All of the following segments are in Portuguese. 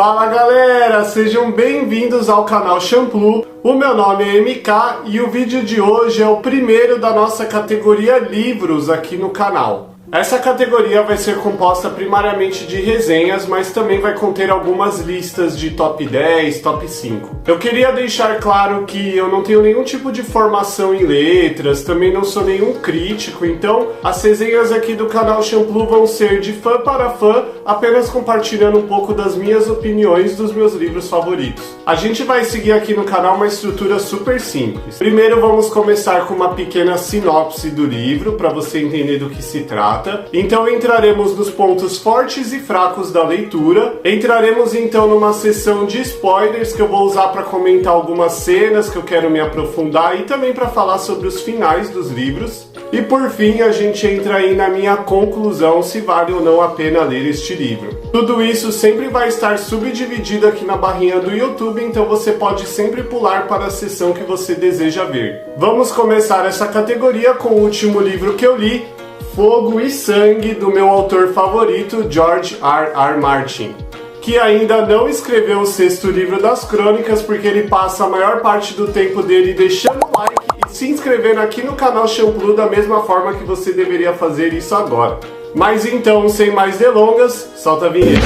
Fala galera, sejam bem-vindos ao canal Shampoo. O meu nome é MK e o vídeo de hoje é o primeiro da nossa categoria livros aqui no canal. Essa categoria vai ser composta primariamente de resenhas, mas também vai conter algumas listas de top 10, top 5. Eu queria deixar claro que eu não tenho nenhum tipo de formação em letras, também não sou nenhum crítico, então as resenhas aqui do canal Shampoo vão ser de fã para fã, apenas compartilhando um pouco das minhas opiniões dos meus livros favoritos. A gente vai seguir aqui no canal uma estrutura super simples. Primeiro vamos começar com uma pequena sinopse do livro, para você entender do que se trata. Então entraremos nos pontos fortes e fracos da leitura, entraremos então numa sessão de spoilers que eu vou usar para comentar algumas cenas que eu quero me aprofundar e também para falar sobre os finais dos livros. E por fim a gente entra aí na minha conclusão se vale ou não a pena ler este livro. Tudo isso sempre vai estar subdividido aqui na barrinha do YouTube, então você pode sempre pular para a seção que você deseja ver. Vamos começar essa categoria com o último livro que eu li, Fogo e Sangue, do meu autor favorito, George R.R. Martin, que ainda não escreveu o 6º livro das crônicas, porque ele passa a maior parte do tempo dele deixando o like e se inscrevendo aqui no canal Shampoo da mesma forma que você deveria fazer isso agora. Mas então, sem mais delongas, solta a vinheta.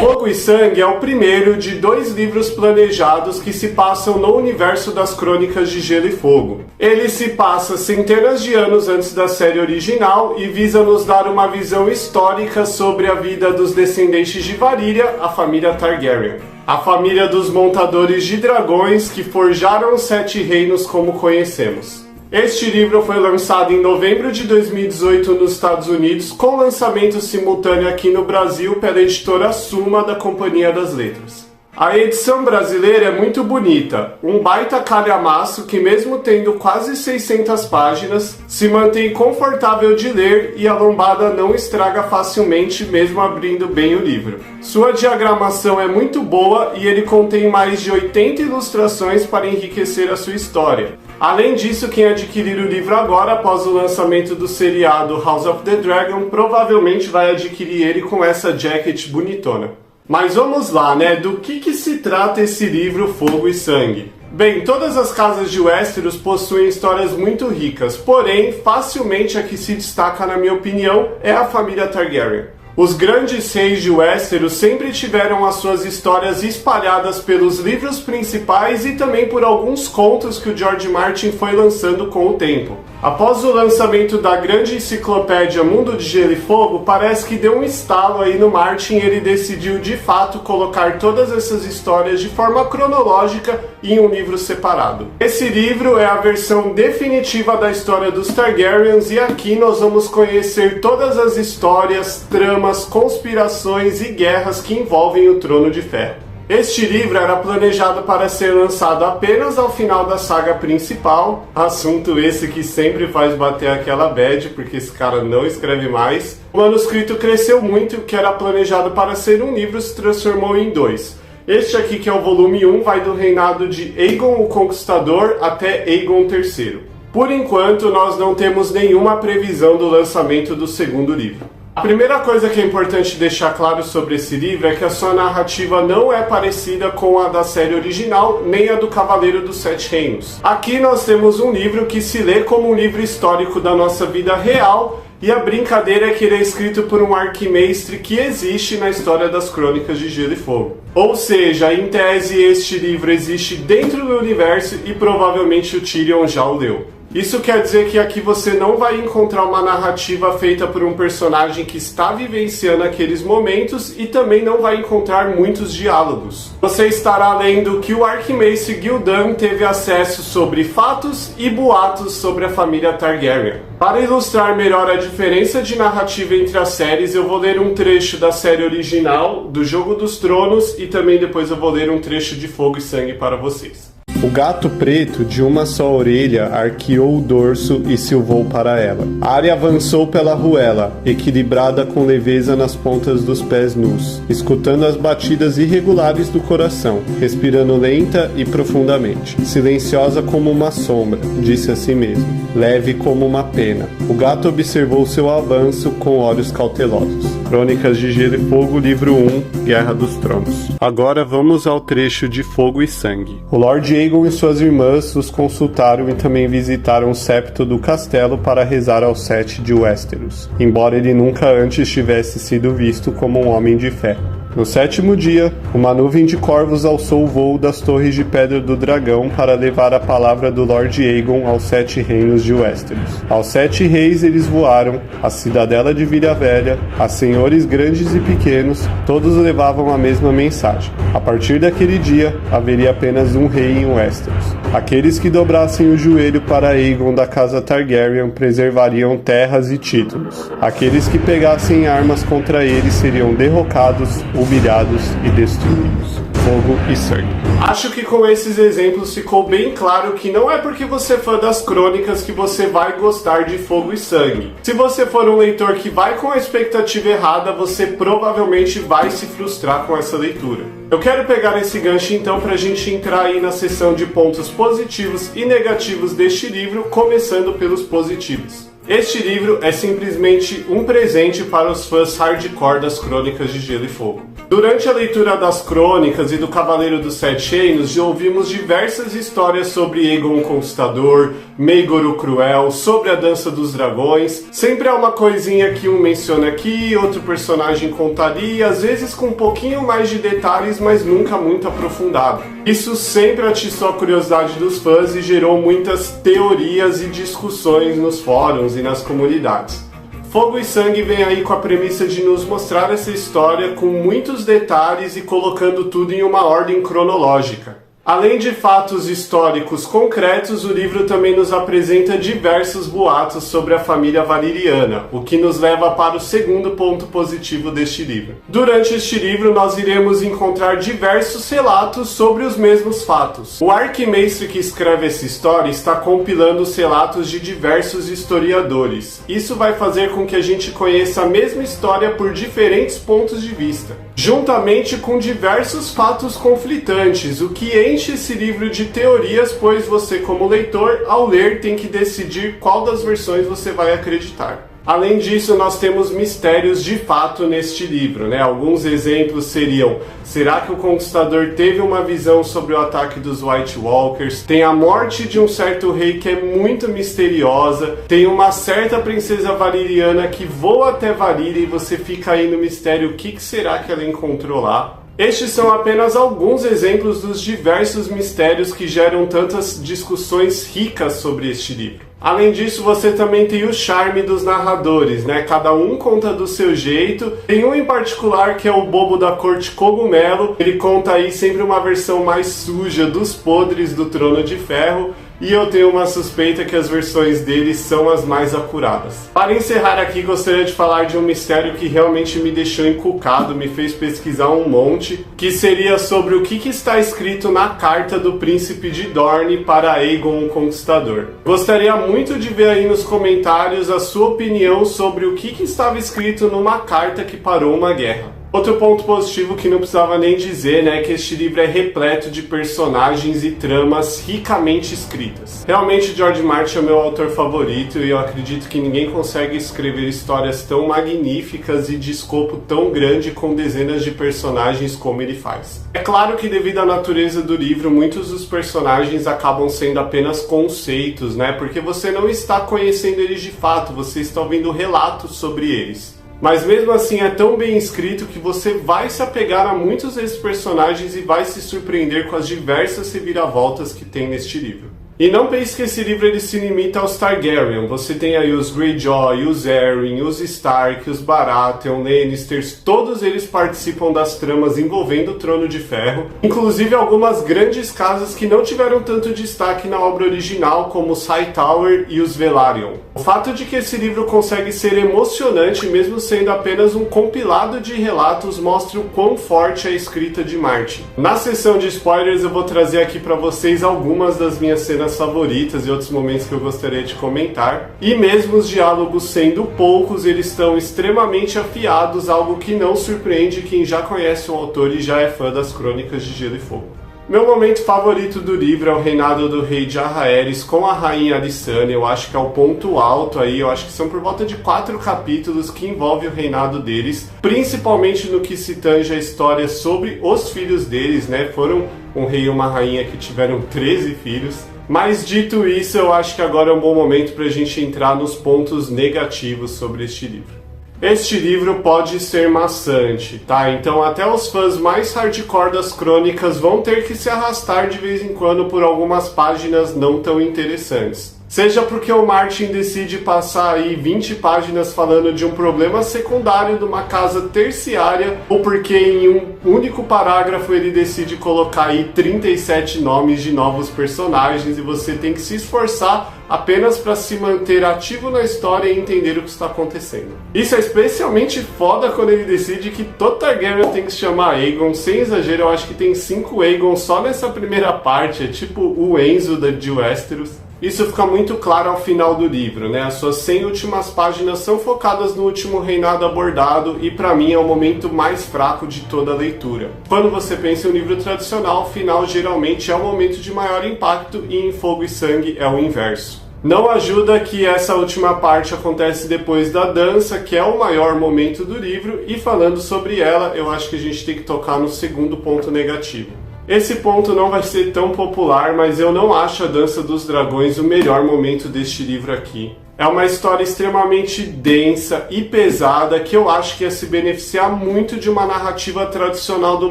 Fogo e Sangue é o primeiro de 2 livros planejados que se passam no universo das Crônicas de Gelo e Fogo. Ele se passa centenas de anos antes da série original e visa nos dar uma visão histórica sobre a vida dos descendentes de Valyria, a família Targaryen. A família dos montadores de dragões que forjaram os 7 reinos como conhecemos. Este livro foi lançado em novembro de 2018 nos Estados Unidos, com lançamento simultâneo aqui no Brasil pela editora Suma da Companhia das Letras. A edição brasileira é muito bonita, um baita calhamaço que mesmo tendo quase 600 páginas, se mantém confortável de ler e a lombada não estraga facilmente mesmo abrindo bem o livro. Sua diagramação é muito boa e ele contém mais de 80 ilustrações para enriquecer a sua história. Além disso, quem adquirir o livro agora, após o lançamento do seriado House of the Dragon, provavelmente vai adquirir ele com essa jacket bonitona. Mas vamos lá, né? Do que se trata esse livro Fogo e Sangue? Bem, todas as casas de Westeros possuem histórias muito ricas, porém, facilmente a que se destaca, na minha opinião, é a família Targaryen. Os grandes reis de Westeros sempre tiveram as suas histórias espalhadas pelos livros principais e também por alguns contos que o George Martin foi lançando com o tempo. Após o lançamento da grande enciclopédia Mundo de Gelo e Fogo, parece que deu um estalo aí no Martin e ele decidiu de fato colocar todas essas histórias de forma cronológica em um livro separado. Esse livro é a versão definitiva da história dos Targaryens e aqui nós vamos conhecer todas as histórias, tramas, conspirações e guerras que envolvem o Trono de Ferro. Este livro era planejado para ser lançado apenas ao final da saga principal, assunto esse que sempre faz bater aquela bad, porque esse cara não escreve mais. O manuscrito cresceu muito e o que era planejado para ser um livro se transformou em 2. Este aqui, que é o volume 1, vai do reinado de Aegon o Conquistador até Aegon III. Por enquanto, nós não temos nenhuma previsão do lançamento do 2º livro. A primeira coisa que é importante deixar claro sobre esse livro é que a sua narrativa não é parecida com a da série original, nem a do Cavaleiro dos 7 Reinos. Aqui nós temos um livro que se lê como um livro histórico da nossa vida real, e a brincadeira é que ele é escrito por um arquimestre que existe na história das Crônicas de Gelo e Fogo. Ou seja, em tese este livro existe dentro do universo e provavelmente o Tyrion já o leu. Isso quer dizer que aqui você não vai encontrar uma narrativa feita por um personagem que está vivenciando aqueles momentos e também não vai encontrar muitos diálogos. Você estará lendo que o arquimestre Gildan teve acesso sobre fatos e boatos sobre a família Targaryen. Para ilustrar melhor a diferença de narrativa entre as séries, eu vou ler um trecho da série original, do Jogo dos Tronos, e também depois eu vou ler um trecho de Fogo e Sangue para vocês. O gato preto, de uma só orelha, arqueou o dorso e silvou para ela. Arya avançou pela ruela, equilibrada com leveza nas pontas dos pés nus, escutando as batidas irregulares do coração, respirando lenta e profundamente. Silenciosa como uma sombra, disse a si mesmo, leve como uma pena. O gato observou seu avanço com olhos cautelosos. Crônicas de Gelo e Fogo, livro 1, Guerra dos Tronos. Agora vamos ao trecho de Fogo e Sangue. O Lord Aegon e suas irmãs os consultaram e também visitaram o septo do castelo para rezar ao Sete de Westeros, embora ele nunca antes tivesse sido visto como um homem de fé. No 7º dia, uma nuvem de corvos alçou o voo das torres de pedra do dragão para levar a palavra do Lord Aegon aos 7 reinos de Westeros. Aos 7 reis eles voaram, a cidadela de Vila Velha, a senhores grandes e pequenos, todos levavam a mesma mensagem. A partir daquele dia, haveria apenas um rei em Westeros. Aqueles que dobrassem o joelho para Aegon da casa Targaryen preservariam terras e títulos. Aqueles que pegassem armas contra ele seriam derrocados, humilhados e destruídos. Fogo e Sangue. Acho que com esses exemplos ficou bem claro que não é porque você é fã das crônicas que você vai gostar de Fogo e Sangue. Se você for um leitor que vai com a expectativa errada, você provavelmente vai se frustrar com essa leitura. Eu quero pegar esse gancho então para a gente entrar aí na seção de pontos positivos e negativos deste livro, começando pelos positivos. Este livro é simplesmente um presente para os fãs hardcore das Crônicas de Gelo e Fogo. Durante a leitura das Crônicas e do Cavaleiro dos Sete Reinos, já ouvimos diversas histórias sobre Aegon o Conquistador, Maegor o Cruel, sobre a Dança dos Dragões. Sempre há uma coisinha que um menciona aqui, outro personagem conta ali, às vezes com um pouquinho mais de detalhes, mas nunca muito aprofundado. Isso sempre atiçou a curiosidade dos fãs e gerou muitas teorias e discussões nos fóruns e nas comunidades. Fogo e Sangue vem aí com a premissa de nos mostrar essa história com muitos detalhes e colocando tudo em uma ordem cronológica. Além de fatos históricos concretos, o livro também nos apresenta diversos boatos sobre a família Valyriana, o que nos leva para o segundo ponto positivo deste livro. Durante este livro, nós iremos encontrar diversos relatos sobre os mesmos fatos. O arquimestre que escreve essa história está compilando os relatos de diversos historiadores. Isso vai fazer com que a gente conheça a mesma história por diferentes pontos de vista, juntamente com diversos fatos conflitantes, o que enche esse livro de teorias, pois você, como leitor, ao ler, tem que decidir qual das versões você vai acreditar. Além disso, nós temos mistérios de fato neste livro, né? Alguns exemplos seriam: será que o Conquistador teve uma visão sobre o ataque dos White Walkers? Tem a morte de um certo rei que é muito misteriosa. Tem uma certa princesa valyriana que voa até Valíria e você fica aí no mistério: o que será que ela encontrou lá? Estes são apenas alguns exemplos dos diversos mistérios que geram tantas discussões ricas sobre este livro. Além disso, você também tem o charme dos narradores, né? Cada um conta do seu jeito. Tem um em particular que é o Bobo da Corte Cogumelo. Ele conta aí sempre uma versão mais suja dos podres do Trono de Ferro. E eu tenho uma suspeita que as versões dele são as mais acuradas. Para encerrar aqui, gostaria de falar de um mistério que realmente me deixou encucado, me fez pesquisar um monte, que seria sobre o que está escrito na carta do Príncipe de Dorne para Aegon o Conquistador. Gostaria muito de ver aí nos comentários a sua opinião sobre o que estava escrito numa carta que parou uma guerra. Outro ponto positivo que não precisava nem dizer, né, é que este livro é repleto de personagens e tramas ricamente escritas. Realmente, George Martin é o meu autor favorito e eu acredito que ninguém consegue escrever histórias tão magníficas e de escopo tão grande com dezenas de personagens como ele faz. É claro que devido à natureza do livro, muitos dos personagens acabam sendo apenas conceitos, né, porque você não está conhecendo eles de fato, você está ouvindo relatos sobre eles. Mas mesmo assim é tão bem escrito que você vai se apegar a muitos desses personagens e vai se surpreender com as diversas reviravoltas que tem neste livro. E não pense que esse livro ele se limita aos Targaryen. Você tem aí os Greyjoy, os Arryn, os Stark, os Baratheon, Lannisters. Todos eles participam das tramas envolvendo o Trono de Ferro. Inclusive algumas grandes casas que não tiveram tanto destaque na obra original, como os Hightower e os Velaryon. O fato de que esse livro consegue ser emocionante, mesmo sendo apenas um compilado de relatos, mostra o quão forte é a escrita de Martin. Na seção de spoilers eu vou trazer aqui para vocês algumas das minhas cenas favoritas e outros momentos que eu gostaria de comentar. E mesmo os diálogos sendo poucos, eles estão extremamente afiados, algo que não surpreende quem já conhece o autor e já é fã das Crônicas de Gelo e Fogo. Meu momento favorito do livro é o reinado do rei Jaehaerys com a rainha Alysanne. Eu acho que é o ponto alto aí, eu acho que são por volta de 4 capítulos que envolve o reinado deles, principalmente no que se tange a história sobre os filhos deles, né? Foram um rei e uma rainha que tiveram 13 filhos. Mas dito isso, eu acho que agora é um bom momento para a gente entrar nos pontos negativos sobre este livro. Este livro pode ser maçante, tá? Então até os fãs mais hardcore das crônicas vão ter que se arrastar de vez em quando por algumas páginas não tão interessantes. Seja porque o Martin decide passar aí 20 páginas falando de um problema secundário de uma casa terciária, ou porque em um único parágrafo ele decide colocar aí 37 nomes de novos personagens e você tem que se esforçar apenas para se manter ativo na história e entender o que está acontecendo. Isso é especialmente foda quando ele decide que todo Targaryen tem que se chamar Aegon. Sem exagero, eu acho que tem 5 Aegon só nessa primeira parte, é tipo o Enzo de Westeros. Isso fica muito claro ao final do livro, né? As suas 100 últimas páginas são focadas no último reinado abordado e pra mim é o momento mais fraco de toda a leitura. Quando você pensa em um livro tradicional, o final geralmente é o momento de maior impacto e em Fogo e Sangue é o inverso. Não ajuda que essa última parte acontece depois da dança, que é o maior momento do livro, e falando sobre ela, eu acho que a gente tem que tocar no segundo ponto negativo. Esse ponto não vai ser tão popular, mas eu não acho a Dança dos Dragões o melhor momento deste livro aqui. É uma história extremamente densa e pesada que eu acho que ia se beneficiar muito de uma narrativa tradicional do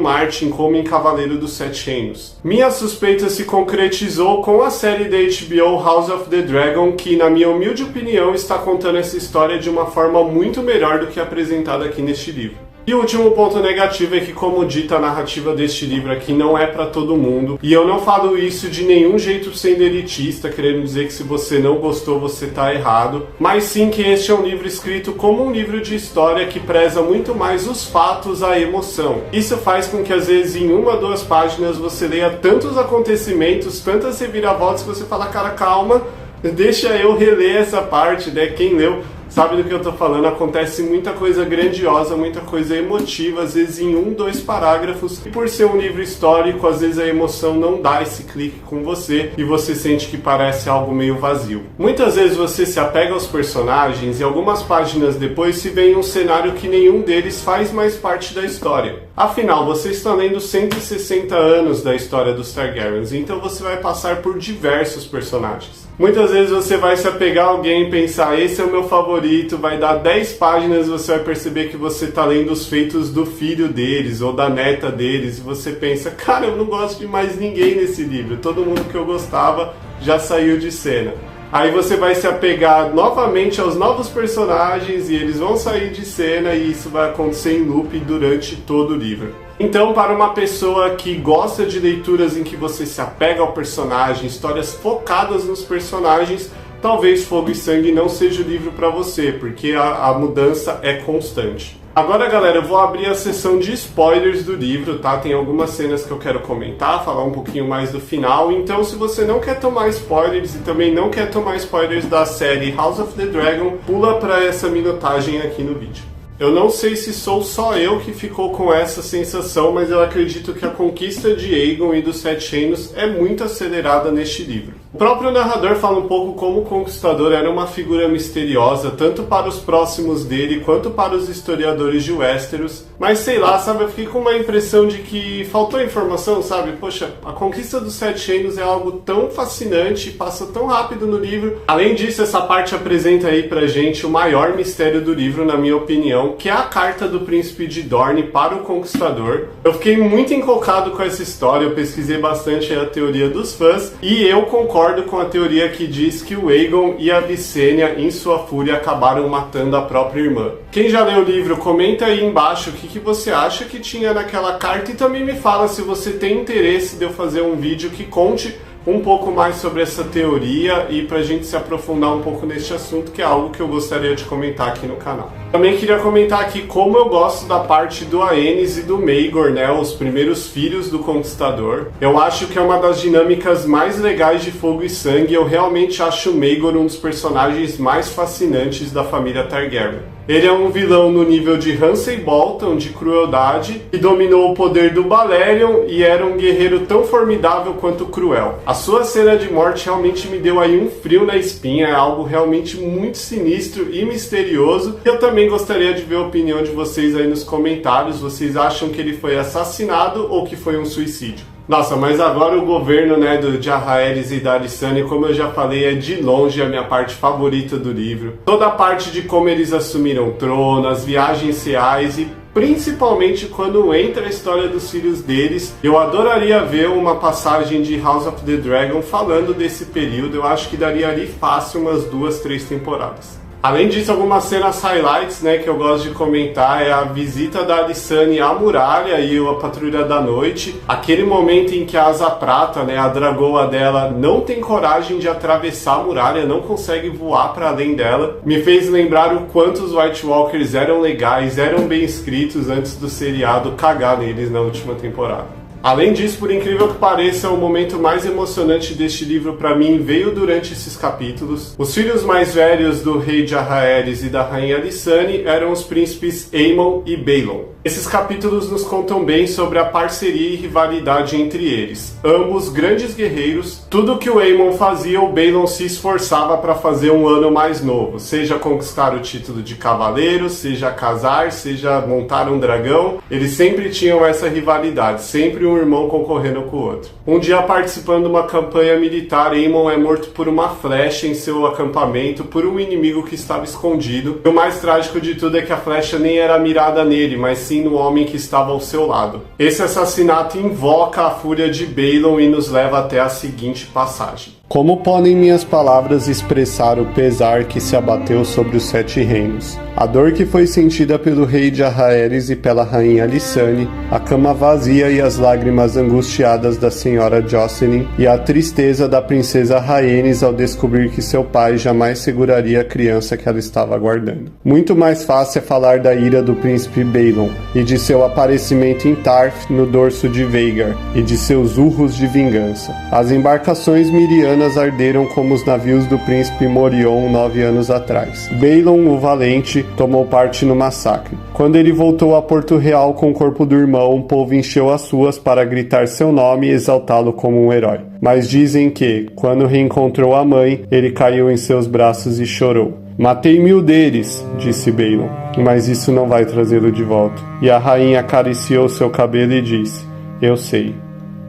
Martin, como em Cavaleiro dos Sete Reinos. Minha suspeita se concretizou com a série da HBO House of the Dragon, que, na minha humilde opinião, está contando essa história de uma forma muito melhor do que apresentada aqui neste livro. E o último ponto negativo é que, como dito, a narrativa deste livro aqui não é para todo mundo. E eu não falo isso de nenhum jeito sendo elitista, querendo dizer que se você não gostou, você tá errado. Mas sim que este é um livro escrito como um livro de história que preza muito mais os fatos à emoção. Isso faz com que, às vezes, em 1 ou 2 páginas, você leia tantos acontecimentos, tantas reviravoltas, que você fala, cara, calma, deixa eu reler essa parte, né? Quem leu sabe do que eu tô falando, acontece muita coisa grandiosa, muita coisa emotiva, às vezes em 1, 2 parágrafos, e por ser um livro histórico, às vezes a emoção não dá esse clique com você, e você sente que parece algo meio vazio. Muitas vezes você se apega aos personagens, e algumas páginas depois se vê em um cenário que nenhum deles faz mais parte da história. Afinal, você está lendo 160 anos da história dos Targaryens, então você vai passar por diversos personagens. Muitas vezes você vai se apegar a alguém e pensar, esse é o meu favorito, vai dar 10 páginas e você vai perceber que você está lendo os feitos do filho deles ou da neta deles, e você pensa, cara, eu não gosto de mais ninguém nesse livro, todo mundo que eu gostava já saiu de cena. Aí você vai se apegar novamente aos novos personagens e eles vão sair de cena e isso vai acontecer em loop durante todo o livro. Então, para uma pessoa que gosta de leituras em que você se apega ao personagem, histórias focadas nos personagens, talvez Fogo e Sangue não seja o livro para você, porque a mudança é constante. Agora, galera, eu vou abrir a sessão de spoilers do livro, tá? Tem algumas cenas que eu quero comentar, falar um pouquinho mais do final. Então, se você não quer tomar spoilers e também não quer tomar spoilers da série House of the Dragon, pula para essa minutagem aqui no vídeo. Eu não sei se sou só eu que ficou com essa sensação, mas eu acredito que a conquista de Aegon e dos Sete Reinos é muito acelerada neste livro. O próprio narrador fala um pouco como o Conquistador era uma figura misteriosa, tanto para os próximos dele, quanto para os historiadores de Westeros. Mas sei lá, sabe, eu fiquei com uma impressão de que faltou informação, sabe? Poxa, a conquista dos Sete Reinos é algo tão fascinante, passa tão rápido no livro. Além disso, essa parte apresenta aí pra gente o maior mistério do livro, na minha opinião, que é a carta do Príncipe de Dorne para o Conquistador. Eu fiquei muito encolcado com essa história, eu pesquisei bastante a teoria dos fãs, e eu concordo com a teoria que diz que o Aegon e a Visenya, em sua fúria, acabaram matando a própria irmã. Quem já leu o livro, comenta aí embaixo o que você acha que tinha naquela carta, e também me fala se você tem interesse de eu fazer um vídeo que conte um pouco mais sobre essa teoria e pra gente se aprofundar um pouco neste assunto, que é algo que eu gostaria de comentar aqui no canal. Também queria comentar aqui como eu gosto da parte do Aenys e do Maegor, né, os primeiros filhos do Conquistador. Eu acho que é uma das dinâmicas mais legais de Fogo e Sangue. Eu realmente acho o Maegor um dos personagens mais fascinantes da família Targaryen. Ele é um vilão no nível de Ramsay Bolton, de crueldade, que dominou o poder do Balerion e era um guerreiro tão formidável quanto cruel. A sua cena de morte realmente me deu aí um frio na espinha, é algo realmente muito sinistro e misterioso. Eu também gostaria de ver a opinião de vocês aí nos comentários. Vocês acham que ele foi assassinado ou que foi um suicídio? Nossa, mas agora o governo, né, do Jaehaerys e da Alysanne, como eu já falei, é de longe a minha parte favorita do livro. Toda a parte de como eles assumiram o trono, as viagens reais e principalmente quando entra a história dos filhos deles. Eu adoraria ver uma passagem de House of the Dragon falando desse período. Eu acho que daria ali fácil umas 2, 3 temporadas. Além disso, algumas cenas highlights, né, que eu gosto de comentar é a visita da Alysanne à muralha e a patrulha da noite. Aquele momento em que a Asa Prata, né, a dragoa dela, não tem coragem de atravessar a muralha, não consegue voar para além dela. Me fez lembrar o quanto os White Walkers eram legais, eram bem escritos antes do seriado cagar neles na última temporada. Além disso, por incrível que pareça, o momento mais emocionante deste livro para mim veio durante esses capítulos. Os filhos mais velhos do rei Jaehaerys e da rainha Alysanne eram os príncipes Aemon e Baelon. Esses capítulos nos contam bem sobre a parceria e rivalidade entre eles. Ambos grandes guerreiros, tudo que o Aemon fazia, o Baelon se esforçava para fazer um ano mais novo, seja conquistar o título de cavaleiro, seja casar, seja montar um dragão. Eles sempre tinham essa rivalidade, sempre um irmão concorrendo com o outro. Um dia, participando de uma campanha militar, Aemon é morto por uma flecha em seu acampamento por um inimigo que estava escondido. E o mais trágico de tudo é que a flecha nem era mirada nele, mas sim no homem que estava ao seu lado. Esse assassinato invoca a fúria de Baelon e nos leva até a seguinte passagem. Como podem minhas palavras expressar o pesar que se abateu sobre os 7 reinos? A dor que foi sentida pelo rei Jaehaerys e pela rainha Alysanne, a cama vazia e as lágrimas angustiadas da senhora Jocelyn, e a tristeza da princesa Rhaenys ao descobrir que seu pai jamais seguraria a criança que ela estava aguardando. Muito mais fácil é falar da ira do príncipe Baelon, e de seu aparecimento em Tarth no dorso de Vhagar, e de seus urros de vingança. As embarcações mirianas arderam como os navios do príncipe Morion 9 anos atrás. Baelon, o Valente, tomou parte no massacre. Quando ele voltou a Porto Real com o corpo do irmão, o povo encheu as ruas para gritar seu nome e exaltá-lo como um herói. Mas dizem que, quando reencontrou a mãe, ele caiu em seus braços e chorou. Matei 1000 deles, disse Baelon, mas isso não vai trazê-lo de volta. E a rainha acariciou seu cabelo e disse, eu sei,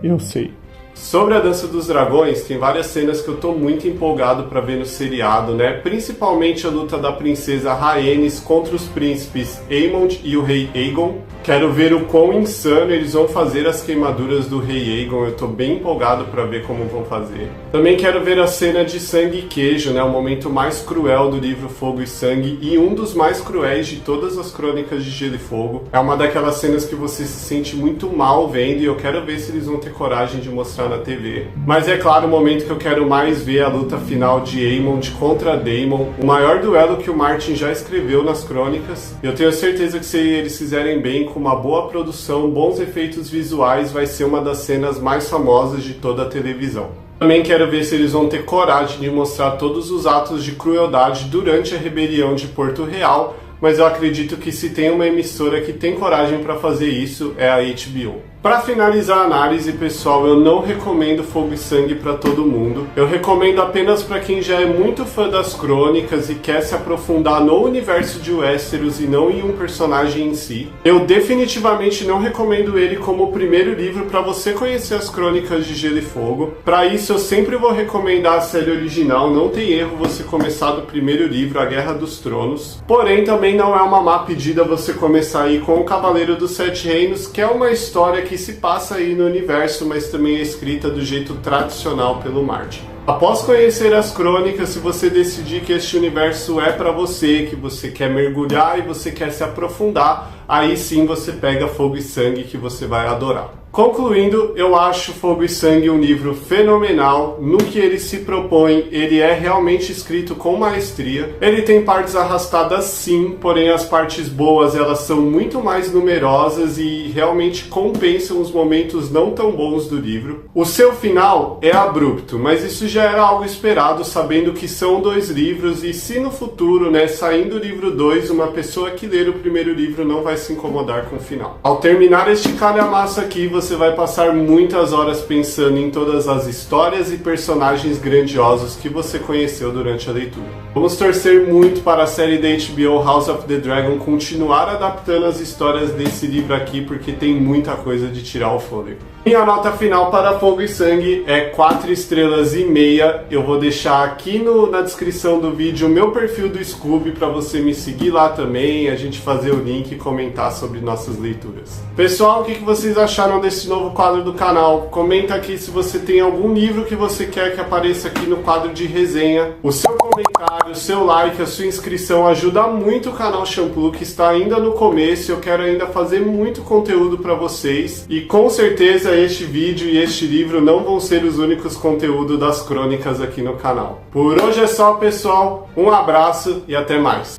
eu sei. Sobre a Dança dos Dragões, tem várias cenas que eu tô muito empolgado para ver no seriado, né? Principalmente a luta da princesa Rhaenys contra os príncipes Aemond e o rei Aegon. Quero ver o quão insano eles vão fazer as queimaduras do rei Aegon, eu tô bem empolgado para ver como vão fazer. Também quero ver a cena de sangue e queijo, né? O momento mais cruel do livro Fogo e Sangue e um dos mais cruéis de todas as crônicas de Gelo e Fogo. É uma daquelas cenas que você se sente muito mal vendo e eu quero ver se eles vão ter coragem de mostrar na TV. Mas é claro, o momento que eu quero mais ver a luta final de Aemond contra Daemon, o maior duelo que o Martin já escreveu nas crônicas. Eu tenho certeza que se eles fizerem bem, com uma boa produção, bons efeitos visuais, vai ser uma das cenas mais famosas de toda a televisão. Também quero ver se eles vão ter coragem de mostrar todos os atos de crueldade durante a rebelião de Porto Real, mas eu acredito que se tem uma emissora que tem coragem para fazer isso, é a HBO. Para finalizar a análise, pessoal, eu não recomendo Fogo e Sangue para todo mundo. Eu recomendo apenas para quem já é muito fã das crônicas e quer se aprofundar no universo de Westeros e não em um personagem em si. Eu definitivamente não recomendo ele como o primeiro livro para você conhecer as crônicas de Gelo e Fogo. Para isso, eu sempre vou recomendar a série original, não tem erro você começar do primeiro livro, A Guerra dos Tronos. Porém, também não é uma má pedida você começar aí com O Cavaleiro dos Sete Reinos, que é uma história que se passa aí no universo, mas também é escrita do jeito tradicional pelo Martin. Após conhecer as crônicas, se você decidir que este universo é para você, que você quer mergulhar e você quer se aprofundar, aí sim você pega Fogo e Sangue que você vai adorar. Concluindo, eu acho Fogo e Sangue um livro fenomenal. No que ele se propõe, ele é realmente escrito com maestria. Ele tem partes arrastadas sim, porém as partes boas elas são muito mais numerosas e realmente compensam os momentos não tão bons do livro. O seu final é abrupto, mas isso já era algo esperado, sabendo que são 2 livros e se no futuro, saindo o livro 2, uma pessoa que ler o primeiro livro não vai se incomodar com o final. Ao terminar este calhamaço aqui, você vai passar muitas horas pensando em todas as histórias e personagens grandiosos que você conheceu durante a leitura. Vamos torcer muito para a série da HBO House of the Dragon continuar adaptando as histórias desse livro aqui, porque tem muita coisa de tirar o fôlego. Minha nota final para Fogo e Sangue é 4 estrelas e meia. Eu vou deixar aqui na descrição do vídeo o meu perfil do Scooby para você me seguir lá também, a gente fazer o link e comentar sobre nossas leituras. Pessoal, o que vocês acharam desse novo quadro do canal? Comenta aqui se você tem algum livro que você quer que apareça aqui no quadro de resenha. O seu comentário, o seu like, a sua inscrição ajuda muito o canal Shampoo, que está ainda no começo. Eu quero ainda fazer muito conteúdo para vocês e com certeza este vídeo e este livro não vão ser os únicos conteúdos das crônicas aqui no canal. Por hoje é só, pessoal. Um abraço e até mais.